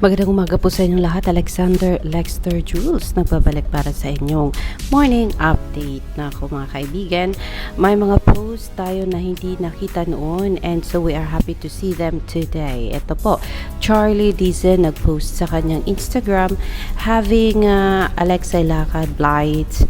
Magandang umaga po sa inyong lahat. Alexander Lexter Jules nagbabalik para sa inyong morning update na ako mga kaibigan. May mga post tayo na hindi nakita noon and so we are happy to see them today. Ito po, Charlie Dizon nagpost sa kanyang Instagram having Alexay Lakad, Blight,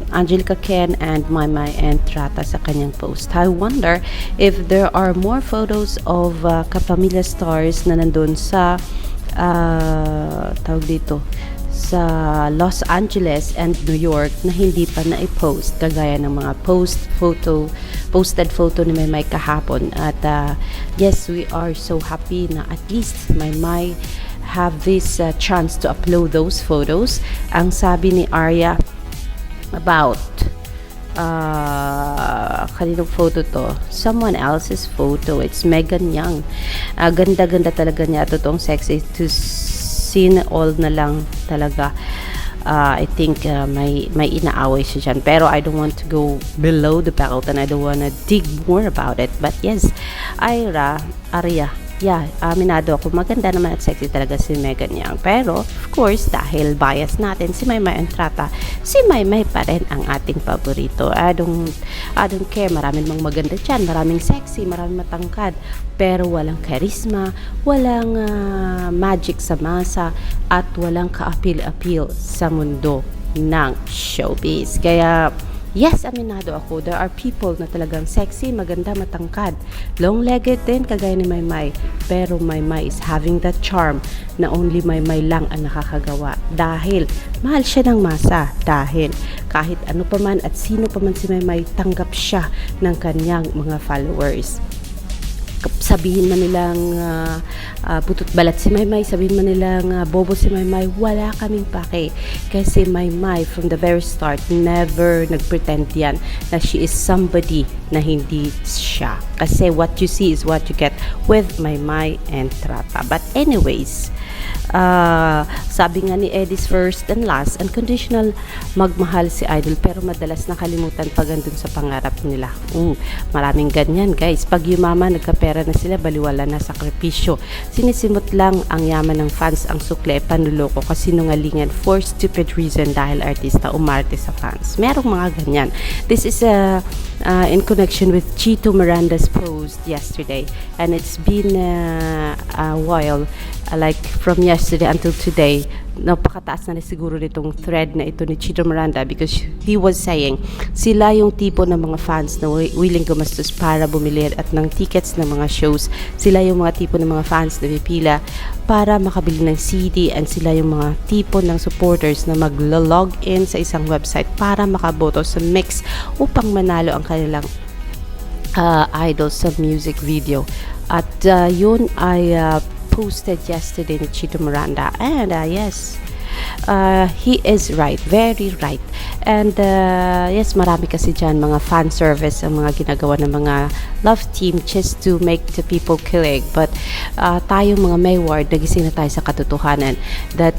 Angelica Ken and Maymay Entrata sa kanyang post. I wonder if there are more photos of kapamilya stars na nandun sa tawag dito sa Los Angeles and New York na hindi pa na-post kagaya ng mga posted photo ni Maymay kahapon. At yes, we are so happy na at least Maymay have this chance to upload those photos. Ang sabi ni Arya about kaninong photo to? Someone else's photo. It's Megan Young. Ganda-ganda talaga niya. Totoong sexy to see all na lang talaga. I think may inaaway siya dyan. Pero I don't want to go below the belt and I don't want to dig more about it. But yes, Arya, yeah, aminado ako, maganda naman at sexy talaga si Megan Young. Pero, of course, dahil bias natin si Maymay Entrata, si Maymay pa rin ang ating paborito. I don't care, maraming mga maganda dyan, maraming sexy, maraming matangkad, pero walang charisma, walang magic sa masa, at walang ka-appeal sa mundo ng showbiz. Kaya, yes, aminado ako. There are people na talagang sexy, maganda, matangkad, long-legged din, kagaya ni Maymay. Pero Maymay is having that charm na only Maymay lang ang nakakagawa. Dahil mahal siya ng masa. Dahil kahit ano pa man at sino pa man si Maymay, tanggap siya ng kanyang mga followers. Sabihin man nilang butot balat si Maymay, sabihin man nilang bobo si Maymay, wala kaming pake. Kasi Maymay from the very start never nagpretend yan na she is somebody na hindi siya. Kasi what you see is what you get with Maymay Entrata. But anyways, sabi nga ni Eddie's first and last, unconditional magmahal si Idol, pero madalas nakalimutan pag andun sa pangarap nila. Maraming ganyan guys. Pag yumaman, nagkapera na sila, baliwala na sakripisyo. Sinisimot lang ang yaman ng fans, ang sukle, panuloko, kasinungalingan for stupid reason dahil artista umarte sa fans. Merong mga ganyan. This is in connection with Chito Miranda's post yesterday, and it's been a while, like from yesterday until today. Napakataas na siguro nitong thread na ito ni Chito Miranda because he was saying sila yung tipo ng mga fans na willing gumastos para bumili at ng tickets ng mga shows. Sila yung mga tipo ng mga fans na pipila para makabili ng CD, and sila yung mga tipo ng supporters na mag-log in sa isang website para makaboto sa mix upang manalo ang kanilang idol sa music video. At yun ay posted yesterday ni Chito Miranda, and yes, he is right, very right. And yes, marami kasi dyan mga fan service ang mga ginagawa ng mga love team just to make the people kilig. But tayo mga Mayward, nagising na tayo sa katotohanan that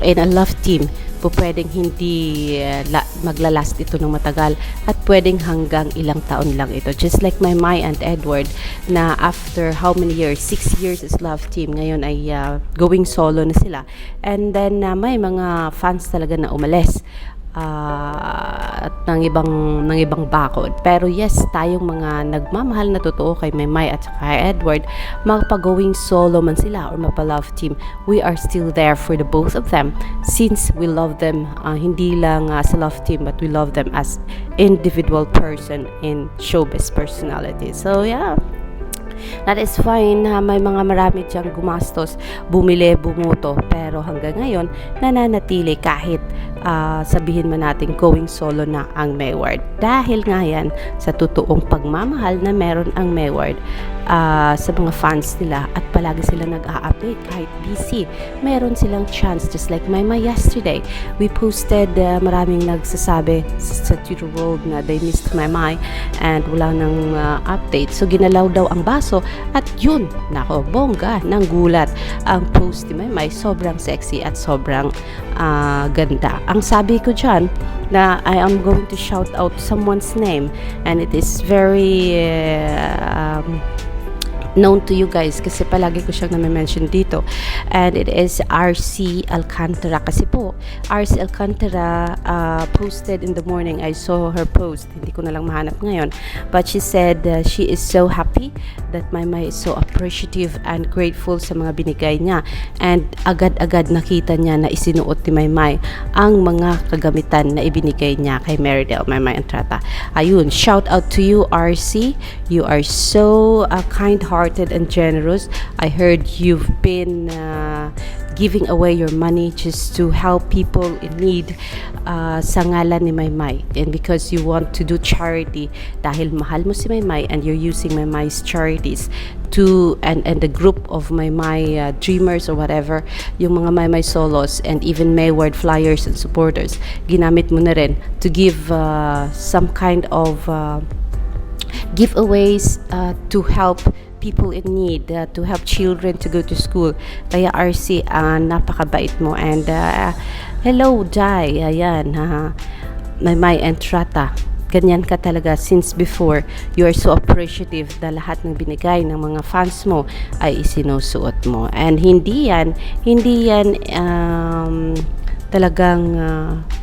in a love team pwedeng hindi maglalast ito ng matagal at pwedeng hanggang ilang taon lang ito. Just like Maymay and Edward na after how many years? 6 years is love team. Ngayon ay going solo na sila. And then may mga fans talaga na umalis at ng ibang bakod. Pero yes, tayong mga nagmamahal na totoo kay Maymay at kay Edward, magpa-going solo man sila or mapa-love team, we are still there for the both of them since we love them, hindi lang sa love team, but we love them as individual person in showbiz personality. So yeah, that is fine. May mga marami diyang gumastos, bumili, bumoto, pero hanggang ngayon nananatili kahit sabihin man natin going solo na ang Mayward. Dahil nga yan sa totoong pagmamahal na meron ang Mayward sa mga fans nila, at palagi sila nag-a-update kahit busy. Meron silang chance, just like Maymay yesterday. We posted, maraming nagsasabi sa Twitter world na they missed Maymay and wala nang update. So ginalaw daw ang baso at yun, nako, bongga, nang gulat ang post ni Maymay. Sobrang sexy at sobrang ganda. Ang sabi ko dyan na I am going to shout out someone's name, and it is very known to you guys kasi palagi ko siyang na-mention dito, and it is RC Alcantara. Kasi po RC Alcantara posted in the morning. I saw her post, hindi ko na lang mahanap ngayon, but she said she is so happy that Maymay is so appreciative and grateful sa mga binigay niya, and agad-agad nakita niya na isinuot ni Maymay ang mga kagamitan na ibinigay niya kay Meridel Maymay Entrata. Ayun, shout out to you, RC. You are so kind-hearted and generous. I heard you've been giving away your money just to help people in need sa ngalan ni Maymay, and because you want to do charity dahil mahal mo si Maymay and you're using Maymay's charities to and the group of Maymay dreamers or whatever, yung mga Maymay solos and even Mayward flyers and supporters, ginamit mo na rin to give some kind of giveaways to help people in need, to help children to go to school. Kaya RC, napakabait mo, and hello Jai, ayan, Maymay Entrata, ganyan ka talaga since before. You are so appreciative na lahat ng binigay ng mga fans mo ay isinusuot mo, and hindi yan talagang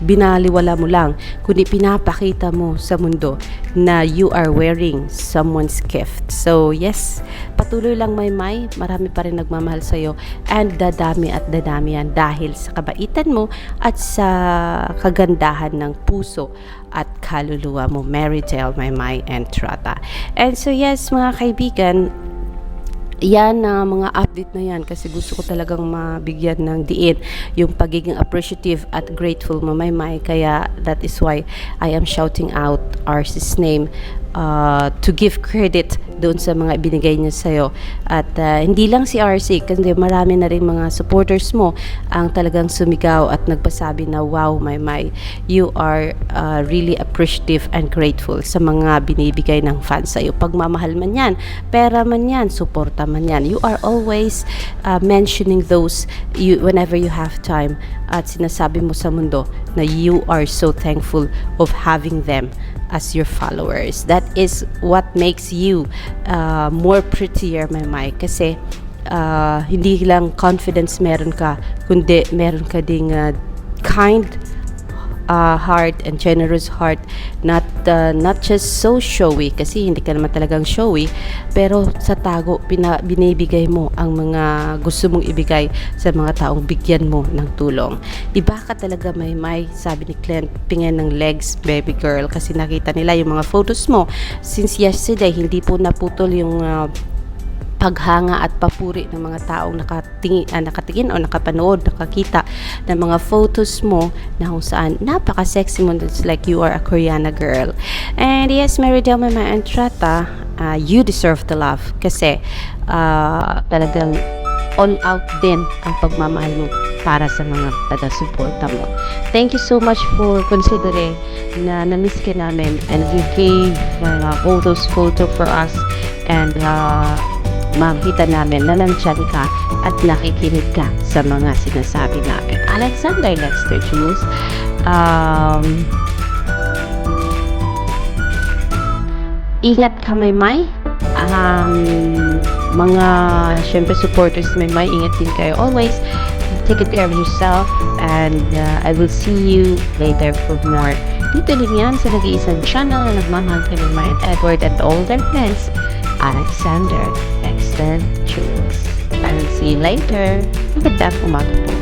binaliwala mo lang, kundi pinapakita mo sa mundo na you are wearing someone's gift. So yes, patuloy lang Maymay, marami pa rin nagmamahal sa'yo, and dadami at dadami yan dahil sa kabaitan mo at sa kagandahan ng puso at kaluluwa mo, Meridel Maymay Entrata. And so yes mga kaibigan, yan na mga update na yan kasi gusto ko talagang mabigyan ng diin yung pagiging appreciative at grateful mo Maymay. Kaya that is why I am shouting out RC's name to give credit doon sa mga ibinigay niya sa'yo. At hindi lang si RC, kasi marami na rin mga supporters mo ang talagang sumigaw at nagpasabi na wow Maymay, you are really appreciative and grateful sa mga binibigay ng fans sa'yo. Pagmamahal man yan, pera man yan, suporta man yan, you are always mentioning those whenever you have time, at sinasabi mo sa mundo na you are so thankful of having them as your followers. That is what makes you more prettier Maymay, kasi hindi lang confidence meron ka, kundi meron ka ding kind heart and generous heart, not just so showy, kasi hindi ka naman talagang showy, pero sa tago binibigay mo ang mga gusto mong ibigay sa mga taong bigyan mo ng tulong. Iba ka talaga Maymay, sabi ni Clint, pingin ng legs baby girl, kasi nakita nila yung mga photos mo since yesterday, hindi po naputol yung paghanga at papuri ng mga taong nakatingin o nakapanood, nakakita ng mga photos mo na kung saan napaka-sexy mo. It's like you are a Koreana girl. And yes, Meridel Maymay Entrata, you deserve the love kasi talagang all out din ang pagmamahal mo para sa mga taga-suporta mo. Thank you so much for considering na na-miss ka namin, and you gave all those photo for us, and makita namin na nandiyan ka at nakikinig ka sa mga sinasabi namin. Alexander Lexter Jules, ingat ka Maymay, mga syempre supporters Maymay, ingat din kayo always, take care of yourself, and I will see you later for more. Dito din yan sa nag-iisang channel na nagmamahal kay Maymay and Edward and all their friends, Alexander Lexter Jules. I will see you later. Magandang umaga po.